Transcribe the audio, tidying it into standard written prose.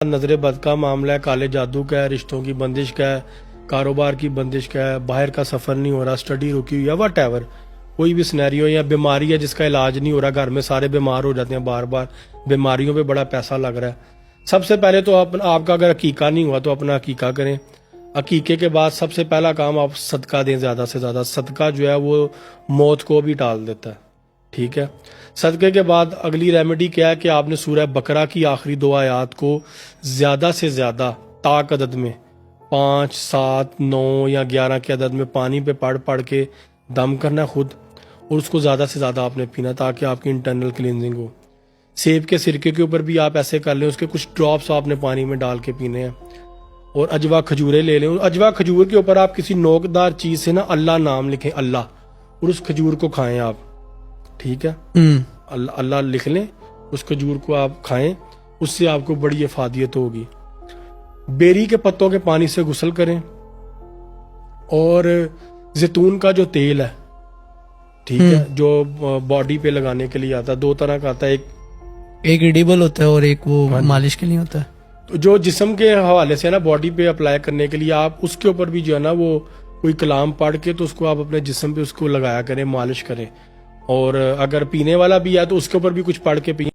نظر بد کا معاملہ ہے، کالے جادو کا ہے، رشتوں کی بندش کا ہے، کاروبار کی بندش کا ہے، باہر کا سفر نہیں ہو رہا، اسٹڈی رکی ہوئی ہے، واٹ ایور کوئی بھی سینیریو یا بیماری ہے جس کا علاج نہیں ہو رہا، گھر میں سارے بیمار ہو جاتے ہیں، بار بار بیماریوں پہ بڑا پیسہ لگ رہا ہے، سب سے پہلے تو آپ کا اگر عقیقہ نہیں ہوا تو اپنا عقیقہ کریں۔ عقیقے کے بعد سب سے پہلا کام آپ صدقہ دیں، زیادہ سے زیادہ صدقہ جو ہے وہ موت کو بھی ٹال دیتا ہے، ٹھیک ہے۔ صدقے کے بعد اگلی ریمیڈی کیا ہے کہ آپ نے سورہ بقرہ کی آخری 2 آیات کو زیادہ سے زیادہ طاق عدد میں 5، 7، 9 یا 11 کے عدد میں پانی پہ پڑھ کے دم کرنا خود، اور اس کو زیادہ سے زیادہ آپ نے پینا تاکہ آپ کی انٹرنل کلینزنگ ہو۔ سیب کے سرکے کے اوپر بھی آپ ایسے کر لیں، اس کے کچھ ڈراپس آپ نے پانی میں ڈال کے پینے ہیں، اور اجوا کھجورے لے لیں، اجوا کھجور کے اوپر آپ کسی نوکدار چیز سے نا اللہ نام لکھیں، اللہ، اور اس کھجور کو کھائیں آپ، ٹھیک ہے، اللہ لکھ لیں، اس کھجور کو آپ کھائیں، اس سے آپ کو بڑی افادیت ہوگی۔ بیری کے پتوں کے پانی سے غسل کریں، اور زیتون کا جو تیل ہے، ٹھیک ہے، جو باڈی پہ لگانے کے لیے آتا ہے، 2 طرح کا آتا ہے، ایک ایڈیبل ہوتا ہے اور ایک وہ مالش کے لیے ہوتا ہے۔ جو جسم کے حوالے سے نا باڈی پہ اپلائی کرنے کے لیے آپ اس کے اوپر بھی جو ہے نا وہ کوئی کلام پڑھ کے تو اس کو آپ اپنے جسم پہ اس کو لگایا کریں، مالش کریں، اور اگر پینے والا بھی ہے تو اس کے اوپر بھی کچھ پڑھ کے پئیں۔